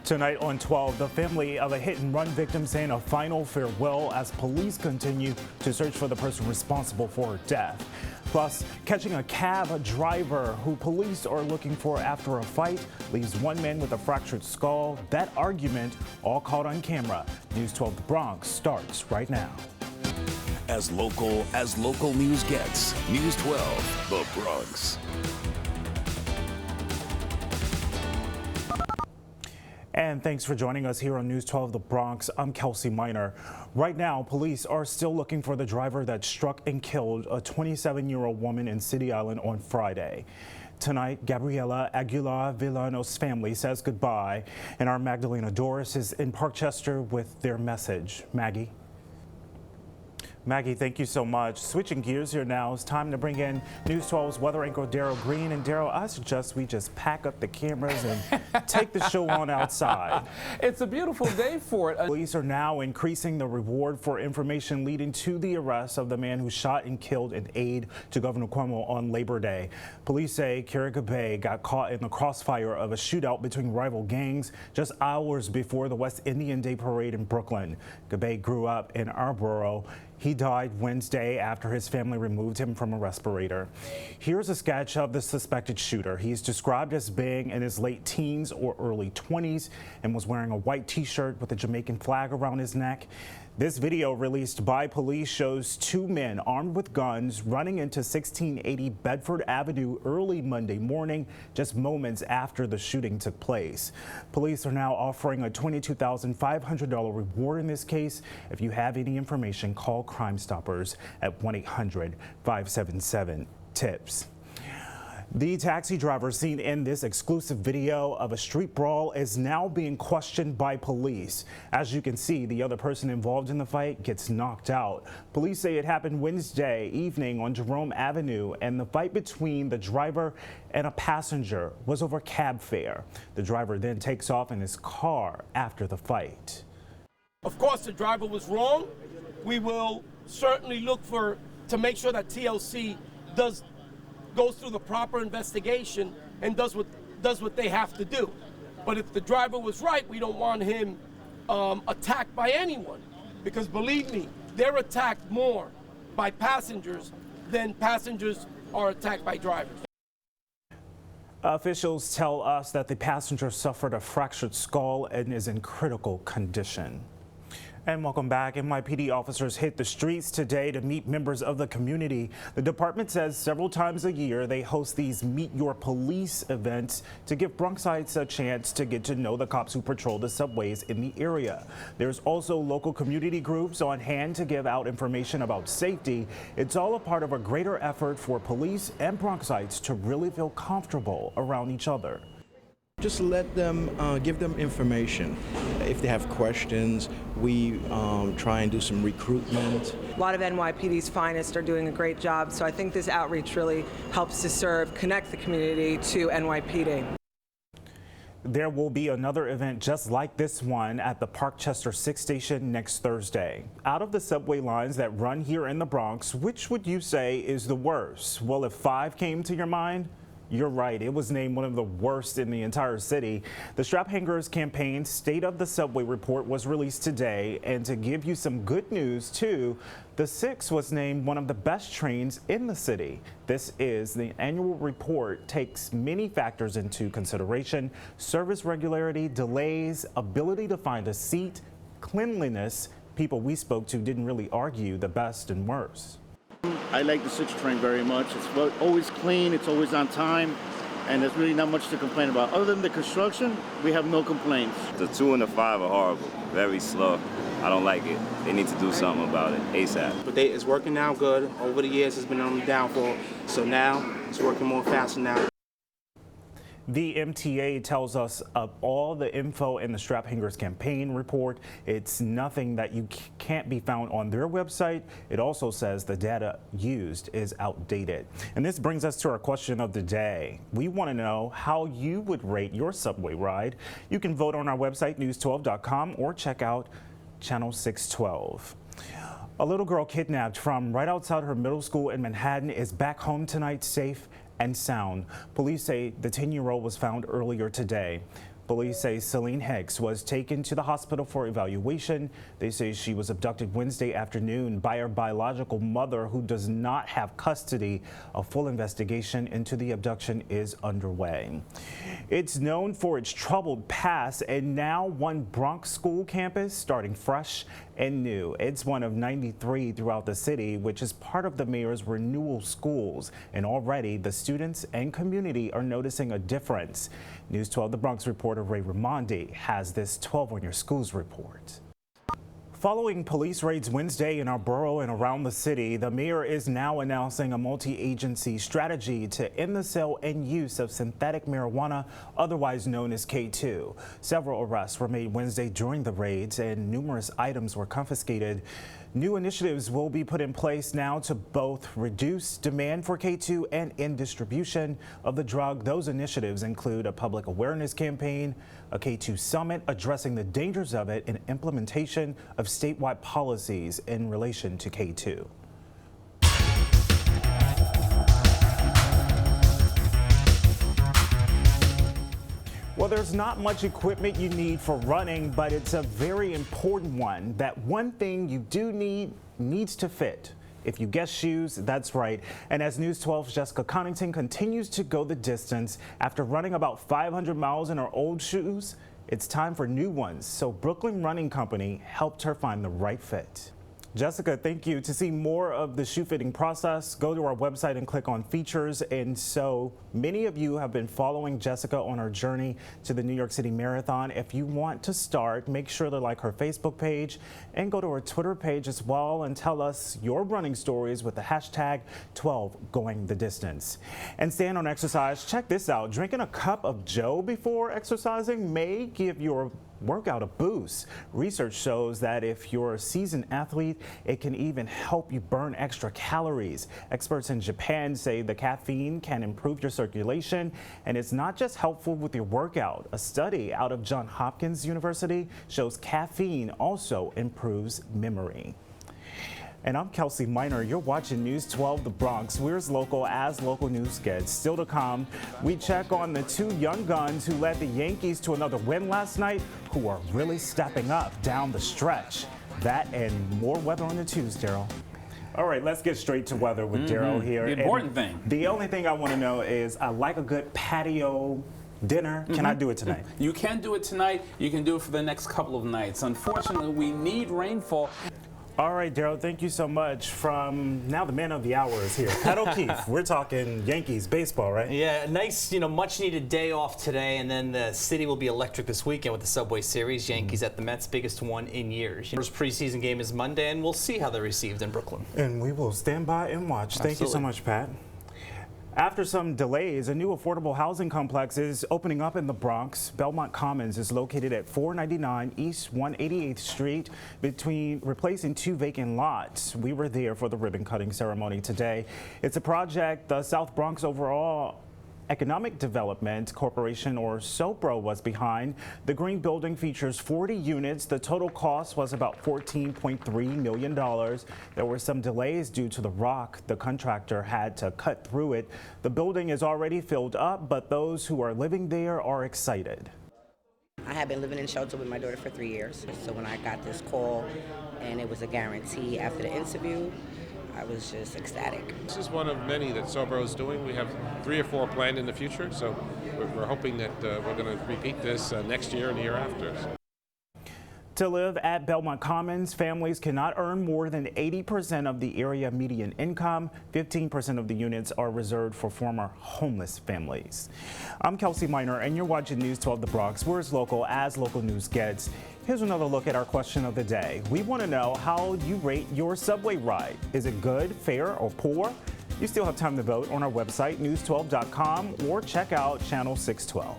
Tonight on 12, the family of a hit-and-run victim saying a final farewell as police continue to search for the person responsible for her death. Plus, catching a cab driver who police are looking for after a fight leaves one man with a fractured skull. That argument all caught on camera. News 12 The Bronx starts right now. As local news gets, News 12 The Bronx. And thanks for joining us here on News 12 The Bronx. I'm Kelsey. Right now, police are still looking for the driver that struck and killed a 27-year-old woman in City Island on Friday. Tonight, Gabriela Aguilar Villano's family says goodbye, and our Magdalena Doris is in Parkchester with their message. Maggie, thank you so much. Switching gears here now, it's time to bring in News 12's weather anchor Daryl Green. And Daryl, I suggest we just pack up the cameras and take the show on outside. It's a beautiful day for it. Police are now increasing the reward for information leading to the arrest of the man who shot and killed an aide to Governor Cuomo on Labor Day. Police say Gabbay got caught in the crossfire of a shootout between rival gangs just hours before the West Indian Day Parade in Brooklyn. Gabbay grew up in our borough. He died Wednesday after his family removed him from a respirator. Here's a sketch of the suspected shooter. He's described as being in his late teens or early 20s and was wearing a white t-shirt with a Jamaican flag around his neck. This video released by police shows two men armed with guns running into 1680 Bedford Avenue early Monday morning, just moments after the shooting took place. Police are now offering a $22,500 reward in this case. If you have any information, call Crime Stoppers at 1-800-577-TIPS. The taxi driver seen in this exclusive video of a street brawl is now being questioned by police. As you can see, the other person involved in the fight gets knocked out. Police say it happened Wednesday evening on Jerome Avenue, and the fight between the driver and a passenger was over cab fare. The driver then takes off in his car after the fight. Of course, the driver was wrong. We will certainly look to make sure that TLC goes through the proper investigation and does what they have to do. But if the driver was right, we don't want him attacked by anyone, because believe me, they're attacked more by passengers than passengers are attacked by drivers. Officials tell us that the passenger suffered a fractured skull and is in critical condition. And welcome back. NYPD officers hit the streets today to meet members of the community. The department says several times a year they host these Meet Your Police events to give Bronxites a chance to get to know the cops who patrol the subways in the area. There's also local community groups on hand to give out information about safety. It's all a part of a greater effort for police and Bronxites to really feel comfortable around each other. Just let them, give them information. If they have questions, we try and do some recruitment. A lot of NYPD's finest are doing a great job, so I think this outreach really helps to connect the community to NYPD. There will be another event just like this one at the Parkchester 6 station next Thursday. Out of the subway lines that run here in the Bronx, which would you say is the worst? Well, if 5 came to your mind, you're right. It was named one of the worst in the entire city. The Strap Hangers campaign State of the Subway report was released today. And to give you some good news, too, the 6 was named one of the best trains in the city. The annual report takes many factors into consideration: service regularity, delays, ability to find a seat, cleanliness. People we spoke to didn't really argue the best and worst. I like the 6 train very much. It's always clean, it's always on time, and there's really not much to complain about. Other than the construction, we have no complaints. The 2 and the 5 are horrible, very slow. I don't like it. They need to do something about it ASAP. But it's working now good. Over the years, it's been on the downfall, so now it's working more faster now. The MTA tells us of all the info in the Strap Hangers campaign report. It's nothing that you can't be found on their website. It also says the data used is outdated. And this brings us to our question of the day. We want to know how you would rate your subway ride. You can vote on our website, news12.com, or check out Channel 612. A little girl kidnapped from right outside her middle school in Manhattan is back home tonight, safe and sound. Police say the 10-year-old was found earlier today. Police say Celine Hicks was taken to the hospital for evaluation. They say she was abducted Wednesday afternoon by her biological mother, who does not have custody. A full investigation into the abduction is underway. It's known for its troubled past, and now one Bronx school campus starting fresh and new. It's one of 93 throughout the city, which is part of the mayor's renewal schools. And already the students and community are noticing a difference. News 12 The Bronx reporter Ray Raimondi has this 12 on your schools report. Following police raids Wednesday in our borough and around the city, the mayor is now announcing a multi-agency strategy to end the sale and use of synthetic marijuana, otherwise known as K2. Several arrests were made Wednesday during the raids and numerous items were confiscated. New initiatives will be put in place now to both reduce demand for K2 and end distribution of the drug. Those initiatives include a public awareness campaign, a K2 summit addressing the dangers of it, and implementation of statewide policies in relation to K2. Well, there's not much equipment you need for running, but it's a very important one. That one thing you do need needs to fit. If you guess shoes, that's right. And as News 12's Jessica Connington continues to go the distance after running about 500 miles in her old shoes, it's time for new ones. So Brooklyn Running Company helped her find the right fit. Jessica, thank you. To see more of the shoe fitting process, go to our website and click on features. And so many of you have been following Jessica on her journey to the New York City Marathon. If you want to start, make sure to like her Facebook page and go to her Twitter page as well and tell us your running stories with the hashtag 12GoingTheDistance. And staying on exercise, check this out. Drinking a cup of Joe before exercising may give your workout a boost. Research shows that if you're a seasoned athlete, it can even help you burn extra calories. Experts in Japan say the caffeine can improve your circulation, and it's not just helpful with your workout. A study out of Johns Hopkins University shows caffeine also improves memory. And I'm Kelsey Minor. You're watching News 12 The Bronx. We're as local as local news gets. Still to come, we check on the two young guns who led the Yankees to another win last night, who are really stepping up down the stretch. That and more weather on the twos, Daryl. All right, let's get straight to weather with Daryl here. The important thing. The only thing I want to know is I like a good patio dinner. Can I do it tonight? You can do it tonight. You can do it for the next couple of nights. Unfortunately, we need rainfall. All right, Daryl, thank you so much. From now, the man of the hour is here. Pat O'Keefe, we're talking Yankees baseball, right? Yeah, nice, much needed day off today, and then the city will be electric this weekend with the Subway Series. Yankees at the Mets, biggest one in years. First preseason game is Monday, and we'll see how they're received in Brooklyn. And we will stand by and watch. Thank you so much, Pat. After some delays, a new affordable housing complex is opening up in the Bronx. Belmont Commons is located at 499 East 188th Street, replacing two vacant lots. We were there for the ribbon cutting ceremony today. It's a project the South Bronx Overall Economic Development Corporation, or SOPRO, was behind. The green building features 40 units. The total cost was about $14.3 million. There were some delays due to the rock. The contractor had to cut through it. The building is already filled up, but those who are living there are excited. I have been living in shelter with my daughter for 3 years. So when I got this call and it was a guarantee after the interview, I was just ecstatic. This is one of many that Sobro is doing. We have 3 or 4 planned in the future, so we're hoping that we're going to repeat this next year and the year after. To live at Belmont Commons, families cannot earn more than 80% of the area median income. 15% of the units are reserved for former homeless families. I'm Kelsey Minor, and you're watching News 12 The Bronx. We're as local news gets. Here's another look at our question of the day. We want to know how you rate your subway ride. Is it good, fair, or poor? You still have time to vote on our website, news12.com, or check out Channel 612.